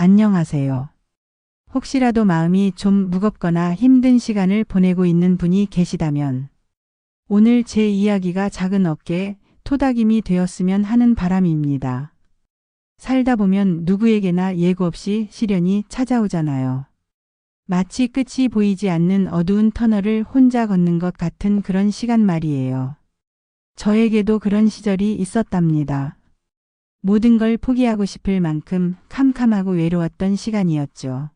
안녕하세요. 혹시라도 마음이 좀 무겁거나 힘든 시간을 보내고 있는 분이 계시다면 오늘 제 이야기가 작은 어깨에 토닥임이 되었으면 하는 바람입니다. 살다 보면 누구에게나 예고 없이 시련이 찾아오잖아요. 마치 끝이 보이지 않는 어두운 터널을 혼자 걷는 것 같은 그런 시간 말이에요. 저에게도 그런 시절이 있었답니다. 모든 걸 포기하고 싶을 만큼 캄캄하고 외로웠던 시간이었죠.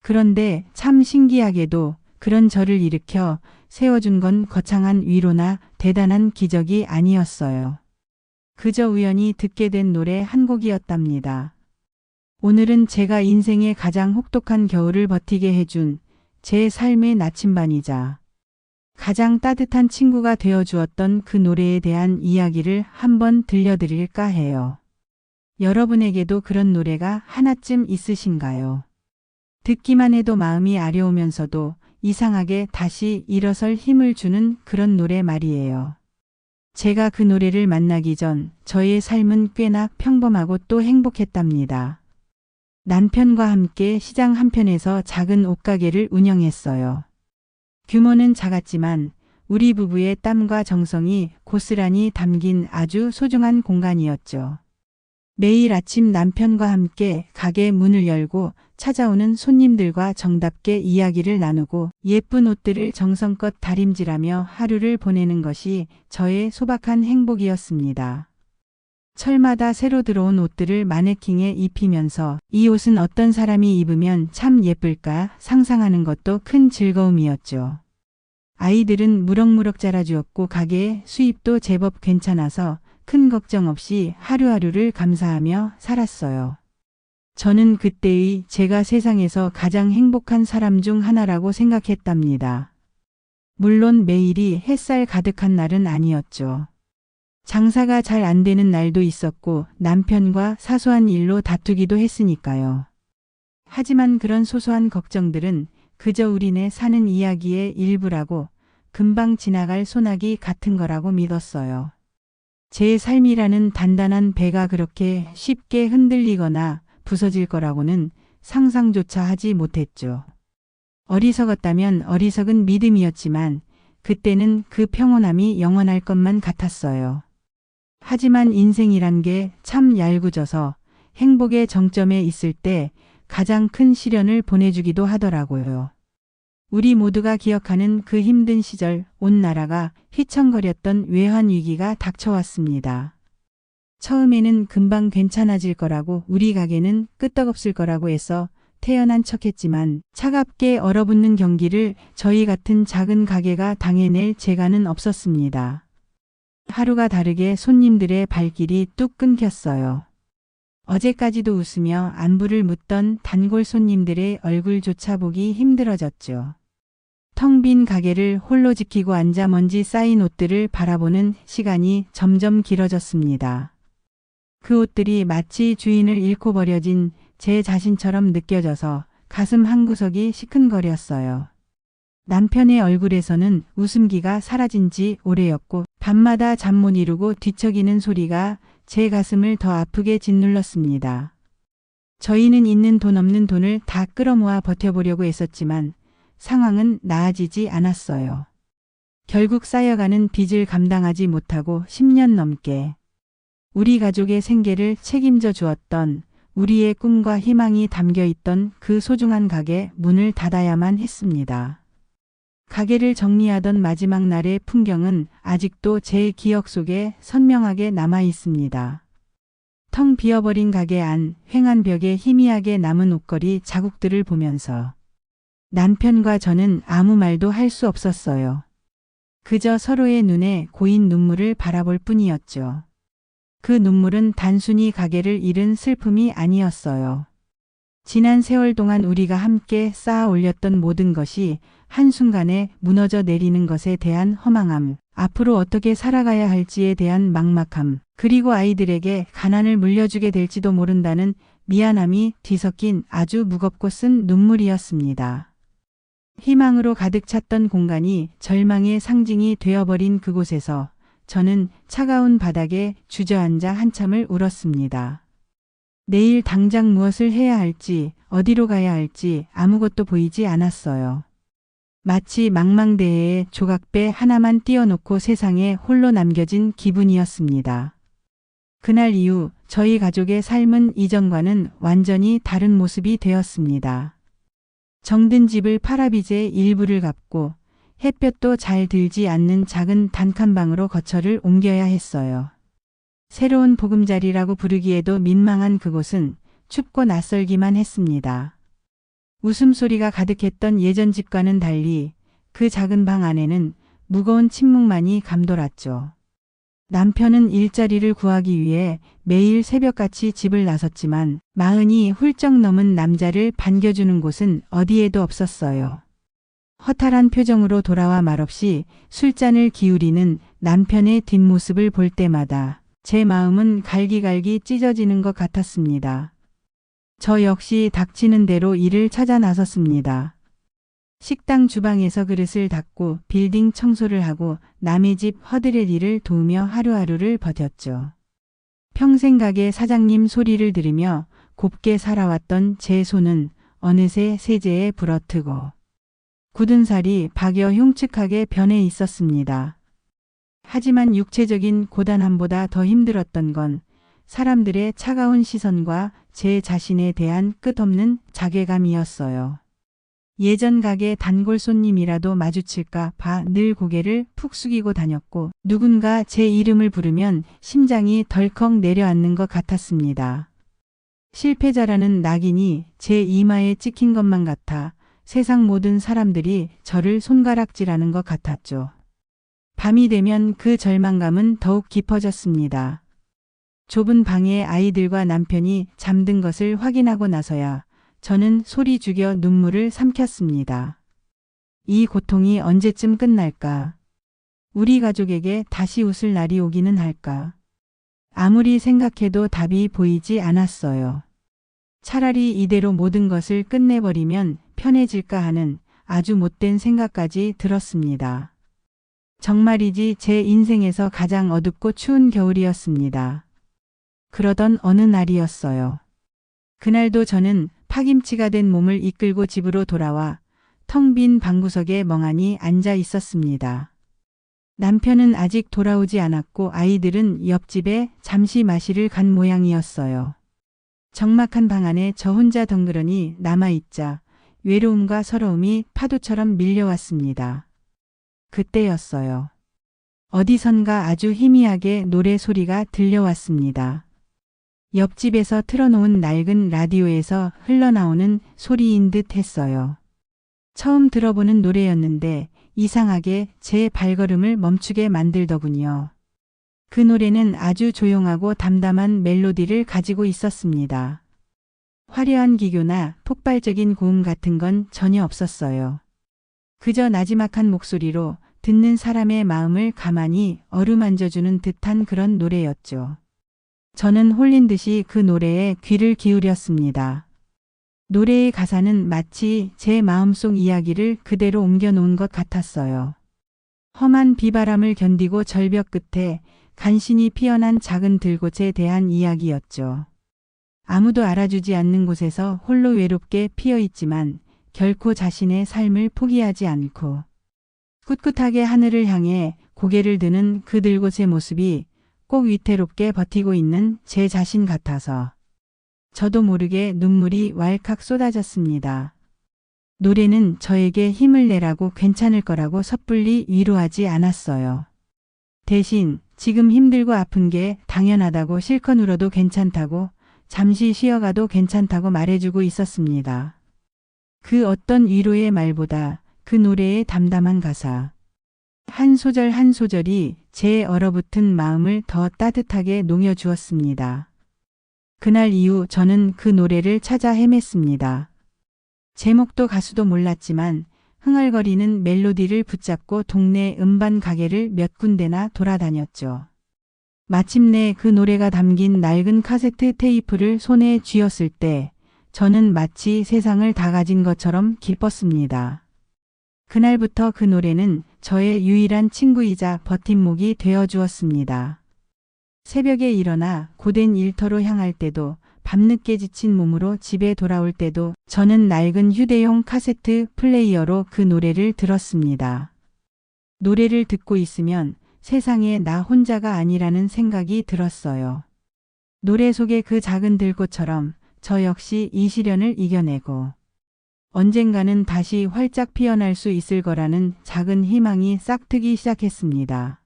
그런데 참 신기하게도 그런 저를 일으켜 세워준 건 거창한 위로나 대단한 기적이 아니었어요. 그저 우연히 듣게 된 노래 한 곡이었답니다. 오늘은 제가 인생의 가장 혹독한 겨울을 버티게 해준 제 삶의 나침반이자 가장 따뜻한 친구가 되어 주었던 그 노래에 대한 이야기를 한번 들려드릴까 해요. 여러분에게도 그런 노래가 하나쯤 있으신가요? 듣기만 해도 마음이 아려오면서도 이상하게 다시 일어설 힘을 주는 그런 노래 말이에요. 제가 그 노래를 만나기 전 저의 삶은 꽤나 평범하고 또 행복했답니다. 남편과 함께 시장 한편에서 작은 옷가게를 운영했어요. 규모는 작았지만 우리 부부의 땀과 정성이 고스란히 담긴 아주 소중한 공간이었죠. 매일 아침 남편과 함께 가게 문을 열고 찾아오는 손님들과 정답게 이야기를 나누고 예쁜 옷들을 정성껏 다림질하며 하루를 보내는 것이 저의 소박한 행복이었습니다. 철마다 새로 들어온 옷들을 마네킹에 입히면서 이 옷은 어떤 사람이 입으면 참 예쁠까 상상하는 것도 큰 즐거움이었죠. 아이들은 무럭무럭 자라주었고 가게의 수입도 제법 괜찮아서 큰 걱정 없이 하루하루를 감사하며 살았어요. 저는 그때의 제가 세상에서 가장 행복한 사람 중 하나라고 생각했답니다. 물론 매일이 햇살 가득한 날은 아니었죠. 장사가 잘 안 되는 날도 있었고 남편과 사소한 일로 다투기도 했으니까요. 하지만 그런 소소한 걱정들은 그저 우리네 사는 이야기의 일부라고 금방 지나갈 소나기 같은 거라고 믿었어요. 제 삶이라는 단단한 배가 그렇게 쉽게 흔들리거나 부서질 거라고는 상상조차 하지 못했죠. 어리석었다면 어리석은 믿음이었지만 그때는 그 평온함이 영원할 것만 같았어요. 하지만 인생이란 게 참 얄궂어서 행복의 정점에 있을 때 가장 큰 시련을 보내주기도 하더라고요. 우리 모두가 기억하는 그 힘든 시절 온 나라가 휘청거렸던 외환 위기가 닥쳐왔습니다. 처음에는 금방 괜찮아질 거라고 우리 가게는 끄떡없을 거라고 해서 태연한 척했지만 차갑게 얼어붙는 경기를 저희 같은 작은 가게가 당해낼 재간은 없었습니다. 하루가 다르게 손님들의 발길이 뚝 끊겼어요. 어제까지도 웃으며 안부를 묻던 단골 손님들의 얼굴조차 보기 힘들어졌죠. 텅 빈 가게를 홀로 지키고 앉아 먼지 쌓인 옷들을 바라보는 시간이 점점 길어졌습니다. 그 옷들이 마치 주인을 잃고 버려진 제 자신처럼 느껴져서 가슴 한구석이 시큰거렸어요. 남편의 얼굴에서는 웃음기가 사라진 지 오래였고 밤마다 잠 못 이루고 뒤척이는 소리가 제 가슴을 더 아프게 짓눌렀습니다. 저희는 있는 돈 없는 돈을 다 끌어모아 버텨보려고 했었지만 상황은 나아지지 않았어요. 결국 쌓여가는 빚을 감당하지 못하고 10년 넘게 우리 가족의 생계를 책임져 주었던 우리의 꿈과 희망이 담겨 있던 그 소중한 가게 문을 닫아야만 했습니다. 가게를 정리하던 마지막 날의 풍경은 아직도 제 기억 속에 선명하게 남아 있습니다. 텅 비어버린 가게 안 휑한 벽에 희미하게 남은 옷걸이 자국들을 보면서 남편과 저는 아무 말도 할 수 없었어요. 그저 서로의 눈에 고인 눈물을 바라볼 뿐이었죠. 그 눈물은 단순히 가게를 잃은 슬픔이 아니었어요. 지난 세월 동안 우리가 함께 쌓아 올렸던 모든 것이 한순간에 무너져 내리는 것에 대한 허망함, 앞으로 어떻게 살아가야 할지에 대한 막막함, 그리고 아이들에게 가난을 물려주게 될지도 모른다는 미안함이 뒤섞인 아주 무겁고 쓴 눈물이었습니다. 희망으로 가득 찼던 공간이 절망의 상징이 되어버린 그곳에서 저는 차가운 바닥에 주저앉아 한참을 울었습니다. 내일 당장 무엇을 해야 할지, 어디로 가야 할지 아무것도 보이지 않았어요. 마치 망망대해에 조각배 하나만 띄워놓고 세상에 홀로 남겨진 기분이었습니다. 그날 이후 저희 가족의 삶은 이전과는 완전히 다른 모습이 되었습니다. 정든 집을 팔아빚에 일부를 갚고 햇볕도 잘 들지 않는 작은 단칸방으로 거처를 옮겨야 했어요. 새로운 보금자리라고 부르기에도 민망한 그곳은 춥고 낯설기만 했습니다. 웃음소리가 가득했던 예전 집과는 달리 그 작은 방 안에는 무거운 침묵만이 감돌았죠. 남편은 일자리를 구하기 위해 매일 새벽같이 집을 나섰지만 40이 훌쩍 넘은 남자를 반겨주는 곳은 어디에도 없었어요. 허탈한 표정으로 돌아와 말없이 술잔을 기울이는 남편의 뒷모습을 볼 때마다 제 마음은 갈기갈기 찢어지는 것 같았습니다. 저 역시 닥치는 대로 일을 찾아 나섰습니다. 식당 주방에서 그릇을 닦고 빌딩 청소를 하고 남의 집 허드렛 일을 도우며 하루하루를 버텼죠. 평생 가게 사장님 소리를 들으며 곱게 살아왔던 제 손은 어느새 세제에 불어트고 굳은 살이 박여 흉측하게 변해 있었습니다. 하지만 육체적인 고단함보다 더 힘들었던 건 사람들의 차가운 시선과 제 자신에 대한 끝없는 자괴감이었어요. 예전 가게 단골 손님이라도 마주칠까 봐 늘 고개를 푹 숙이고 다녔고 누군가 제 이름을 부르면 심장이 덜컥 내려앉는 것 같았습니다. 실패자라는 낙인이 제 이마에 찍힌 것만 같아 세상 모든 사람들이 저를 손가락질하는 것 같았죠. 밤이 되면 그 절망감은 더욱 깊어졌습니다. 좁은 방에 아이들과 남편이 잠든 것을 확인하고 나서야 저는 소리 죽여 눈물을 삼켰습니다. 이 고통이 언제쯤 끝날까? 우리 가족에게 다시 웃을 날이 오기는 할까? 아무리 생각해도 답이 보이지 않았어요. 차라리 이대로 모든 것을 끝내버리면 편해질까 하는 아주 못된 생각까지 들었습니다. 정말이지 제 인생에서 가장 어둡고 추운 겨울이었습니다. 그러던 어느 날이었어요. 그날도 저는 파김치가 된 몸을 이끌고 집으로 돌아와 텅 빈 방구석에 멍하니 앉아 있었습니다. 남편은 아직 돌아오지 않았고 아이들은 옆집에 잠시 마시를 간 모양이었어요. 적막한 방 안에 저 혼자 덩그러니 남아있자 외로움과 서러움이 파도처럼 밀려왔습니다. 그때였어요. 어디선가 아주 희미하게 노래 소리가 들려왔습니다. 옆집에서 틀어놓은 낡은 라디오에서 흘러나오는 소리인 듯 했어요. 처음 들어보는 노래였는데 이상하게 제 발걸음을 멈추게 만들더군요. 그 노래는 아주 조용하고 담담한 멜로디를 가지고 있었습니다. 화려한 기교나 폭발적인 고음 같은 건 전혀 없었어요. 그저 나지막한 목소리로 듣는 사람의 마음을 가만히 어루만져주는 듯한 그런 노래였죠. 저는 홀린 듯이 그 노래에 귀를 기울였습니다. 노래의 가사는 마치 제 마음속 이야기를 그대로 옮겨놓은 것 같았어요. 험한 비바람을 견디고 절벽 끝에 간신히 피어난 작은 들꽃에 대한 이야기였죠. 아무도 알아주지 않는 곳에서 홀로 외롭게 피어있지만 결코 자신의 삶을 포기하지 않고 꿋꿋하게 하늘을 향해 고개를 드는 그 들꽃의 모습이 꼭 위태롭게 버티고 있는 제 자신 같아서 저도 모르게 눈물이 왈칵 쏟아졌습니다. 노래는 저에게 힘을 내라고 괜찮을 거라고 섣불리 위로하지 않았어요. 대신 지금 힘들고 아픈 게 당연하다고 실컷 울어도 괜찮다고 잠시 쉬어가도 괜찮다고 말해주고 있었습니다. 그 어떤 위로의 말보다 그 노래의 담담한 가사. 한 소절 한 소절이 제 얼어붙은 마음을 더 따뜻하게 녹여주었습니다. 그날 이후 저는 그 노래를 찾아 헤맸습니다. 제목도 가수도 몰랐지만 흥얼거리는 멜로디를 붙잡고 동네 음반 가게를 몇 군데나 돌아다녔죠. 마침내 그 노래가 담긴 낡은 카세트 테이프를 손에 쥐었을 때 저는 마치 세상을 다 가진 것처럼 기뻤습니다. 그날부터 그 노래는 저의 유일한 친구이자 버팀목이 되어 주었습니다. 새벽에 일어나 고된 일터로 향할 때도 밤늦게 지친 몸으로 집에 돌아올 때도 저는 낡은 휴대용 카세트 플레이어로 그 노래를 들었습니다. 노래를 듣고 있으면 세상에 나 혼자가 아니라는 생각이 들었어요. 노래 속의 그 작은 들꽃처럼 저 역시 이 시련을 이겨내고 언젠가는 다시 활짝 피어날 수 있을 거라는 작은 희망이 싹트기 시작했습니다.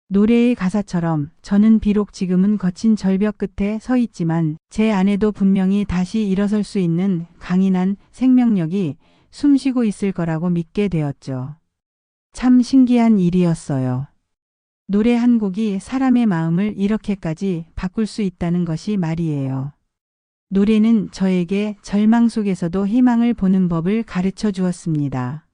노래의 가사처럼 저는 비록 지금은 거친 절벽 끝에 서 있지만 제 안에도 분명히 다시 일어설 수 있는 강인한 생명력이 숨쉬고 있을 거라고 믿게 되었죠. 참 신기한 일이었어요. 노래 한 곡이 사람의 마음을 이렇게까지 바꿀 수 있다는 것이 말이에요. 노래는 저에게 절망 속에서도 희망을 보는 법을 가르쳐 주었습니다.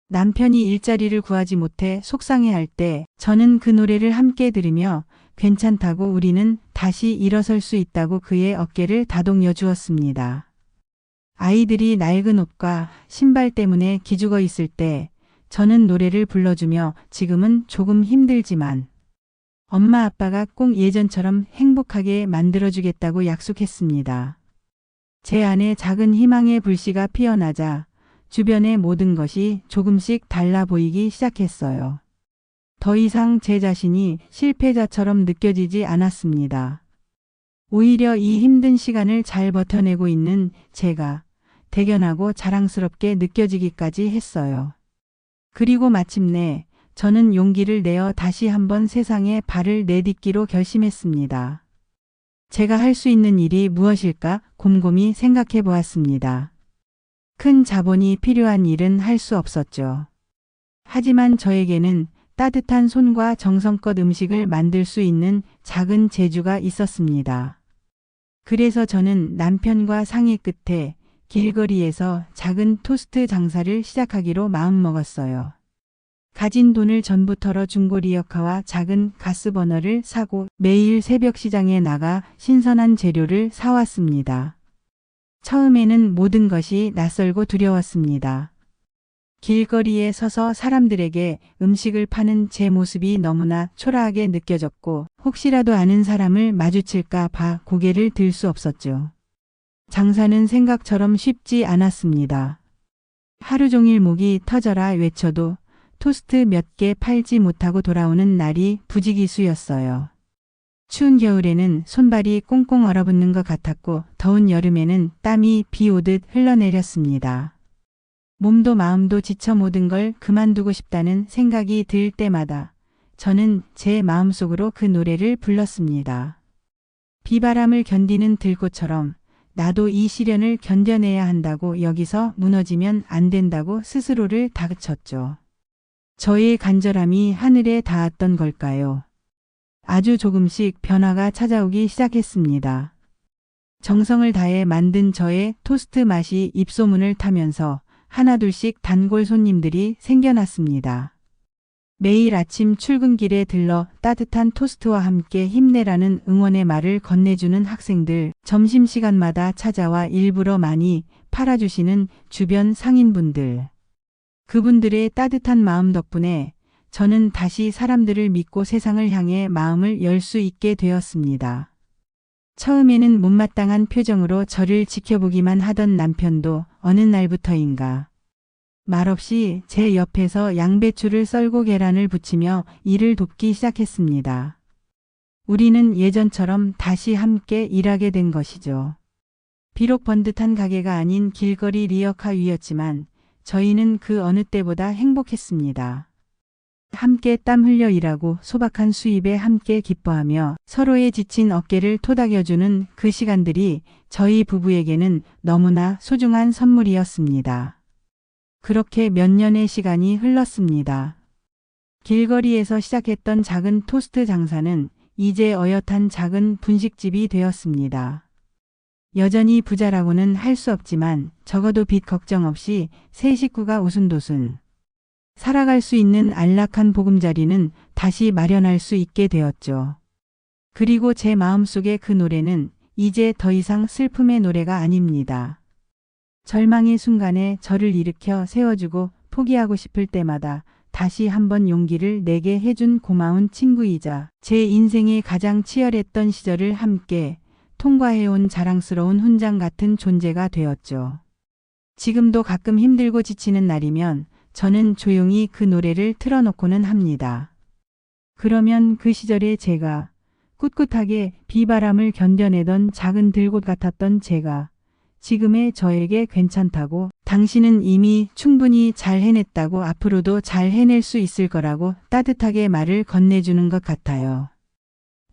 남편이 일자리를 구하지 못해 속상해할 때 저는 그 노래를 함께 들으며 괜찮다고 우리는 다시 일어설 수 있다고 그의 어깨를 다독여 주었습니다. 아이들이 낡은 옷과 신발 때문에 기죽어 있을 때 저는 노래를 불러주며 지금은 조금 힘들지만 엄마 아빠가 꼭 예전처럼 행복하게 만들어주겠다고 약속했습니다. 제 안에 작은 희망의 불씨가 피어나자 주변의 모든 것이 조금씩 달라 보이기 시작했어요. 더 이상 제 자신이 실패자처럼 느껴지지 않았습니다. 오히려 이 힘든 시간을 잘 버텨내고 있는 제가 대견하고 자랑스럽게 느껴지기까지 했어요. 그리고 마침내 저는 용기를 내어 다시 한번 세상에 발을 내딛기로 결심했습니다. 제가 할 수 있는 일이 무엇일까 곰곰이 생각해 보았습니다. 큰 자본이 필요한 일은 할 수 없었죠. 하지만 저에게는 따뜻한 손과 정성껏 음식을 만들 수 있는 작은 재주가 있었습니다. 그래서 저는 남편과 상의 끝에 길거리에서 작은 토스트 장사를 시작하기로 마음먹었어요. 가진 돈을 전부 털어 중고 리어카와 작은 가스버너를 사고 매일 새벽 시장에 나가 신선한 재료를 사왔습니다. 처음에는 모든 것이 낯설고 두려웠습니다. 길거리에 서서 사람들에게 음식을 파는 제 모습이 너무나 초라하게 느껴졌고 혹시라도 아는 사람을 마주칠까 봐 고개를 들 수 없었죠. 장사는 생각처럼 쉽지 않았습니다. 하루 종일 목이 터져라 외쳐도 토스트 몇 개 팔지 못하고 돌아오는 날이 부지기수였어요. 추운 겨울에는 손발이 꽁꽁 얼어붙는 것 같았고 더운 여름에는 땀이 비 오듯 흘러내렸습니다. 몸도 마음도 지쳐 모든 걸 그만두고 싶다는 생각이 들 때마다 저는 제 마음속으로 그 노래를 불렀습니다. 비바람을 견디는 들꽃처럼 나도 이 시련을 견뎌내야 한다고 여기서 무너지면 안 된다고 스스로를 다그쳤죠. 저의 간절함이 하늘에 닿았던 걸까요? 아주 조금씩 변화가 찾아오기 시작했습니다. 정성을 다해 만든 저의 토스트 맛이 입소문을 타면서 하나둘씩 단골 손님들이 생겨났습니다. 매일 아침 출근길에 들러 따뜻한 토스트와 함께 힘내라는 응원의 말을 건네주는 학생들, 점심시간마다 찾아와 일부러 많이 팔아주시는 주변 상인분들. 그분들의 따뜻한 마음 덕분에 저는 다시 사람들을 믿고 세상을 향해 마음을 열 수 있게 되었습니다. 처음에는 못마땅한 표정으로 저를 지켜보기만 하던 남편도 어느 날부터인가 말없이 제 옆에서 양배추를 썰고 계란을 부치며 일을 돕기 시작했습니다. 우리는 예전처럼 다시 함께 일하게 된 것이죠. 비록 번듯한 가게가 아닌 길거리 리어카 위였지만 저희는 그 어느 때보다 행복했습니다. 함께 땀 흘려 일하고 소박한 수입에 함께 기뻐하며 서로의 지친 어깨를 토닥여주는 그 시간들이 저희 부부에게는 너무나 소중한 선물이었습니다. 그렇게 몇 년의 시간이 흘렀습니다. 길거리에서 시작했던 작은 토스트 장사는 이제 어엿한 작은 분식집이 되었습니다. 여전히 부자라고는 할 수 없지만 적어도 빚 걱정 없이 세 식구가 오순도순 살아갈 수 있는 안락한 보금자리는 다시 마련할 수 있게 되었죠. 그리고 제 마음속의 그 노래는 이제 더 이상 슬픔의 노래가 아닙니다. 절망의 순간에 저를 일으켜 세워주고 포기하고 싶을 때마다 다시 한번 용기를 내게 해준 고마운 친구이자 제 인생의 가장 치열했던 시절을 함께 통과해온 자랑스러운 훈장 같은 존재가 되었죠. 지금도 가끔 힘들고 지치는 날이면 저는 조용히 그 노래를 틀어놓고는 합니다. 그러면 그 시절에 제가 꿋꿋하게 비바람을 견뎌내던 작은 들꽃 같았던 제가 지금의 저에게 괜찮다고, 당신은 이미 충분히 잘 해냈다고, 앞으로도 잘 해낼 수 있을 거라고 따뜻하게 말을 건네주는 것 같아요.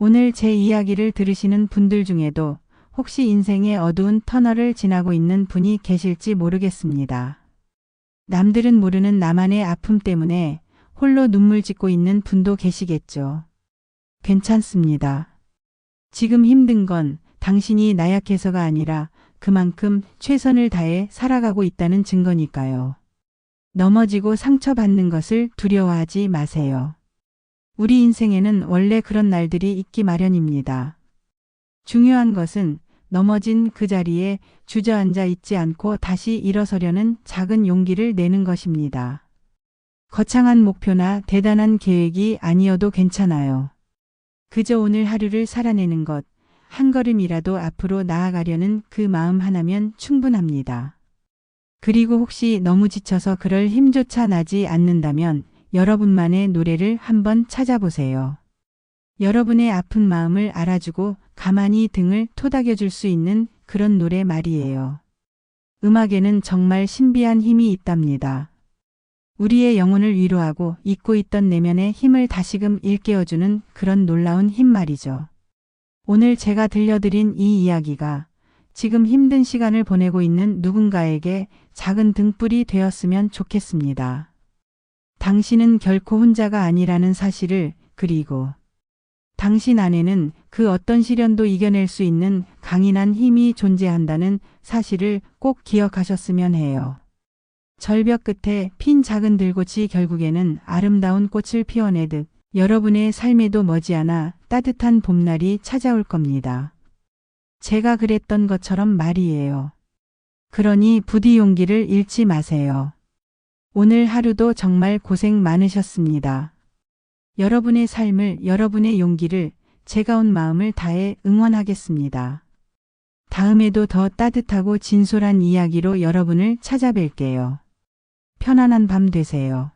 오늘 제 이야기를 들으시는 분들 중에도 혹시 인생의 어두운 터널을 지나고 있는 분이 계실지 모르겠습니다. 남들은 모르는 나만의 아픔 때문에 홀로 눈물 짓고 있는 분도 계시겠죠. 괜찮습니다. 지금 힘든 건 당신이 나약해서가 아니라 그만큼 최선을 다해 살아가고 있다는 증거니까요. 넘어지고 상처받는 것을 두려워하지 마세요. 우리 인생에는 원래 그런 날들이 있기 마련입니다. 중요한 것은 넘어진 그 자리에 주저앉아 있지 않고 다시 일어서려는 작은 용기를 내는 것입니다. 거창한 목표나 대단한 계획이 아니어도 괜찮아요. 그저 오늘 하루를 살아내는 것, 한 걸음이라도 앞으로 나아가려는 그 마음 하나면 충분합니다. 그리고 혹시 너무 지쳐서 그럴 힘조차 나지 않는다면 여러분만의 노래를 한번 찾아보세요. 여러분의 아픈 마음을 알아주고 가만히 등을 토닥여줄 수 있는 그런 노래 말이에요. 음악에는 정말 신비한 힘이 있답니다. 우리의 영혼을 위로하고 잊고 있던 내면의 힘을 다시금 일깨워주는 그런 놀라운 힘 말이죠. 오늘 제가 들려드린 이 이야기가 지금 힘든 시간을 보내고 있는 누군가에게 작은 등불이 되었으면 좋겠습니다. 당신은 결코 혼자가 아니라는 사실을, 그리고 당신 안에는 그 어떤 시련도 이겨낼 수 있는 강인한 힘이 존재한다는 사실을 꼭 기억하셨으면 해요. 절벽 끝에 핀 작은 들꽃이 결국에는 아름다운 꽃을 피워내듯 여러분의 삶에도 머지않아 따뜻한 봄날이 찾아올 겁니다. 제가 그랬던 것처럼 말이에요. 그러니 부디 용기를 잃지 마세요. 오늘 하루도 정말 고생 많으셨습니다. 여러분의 삶을, 여러분의 용기를 제가 온 마음을 다해 응원하겠습니다. 다음에도 더 따뜻하고 진솔한 이야기로 여러분을 찾아뵐게요. 편안한 밤 되세요.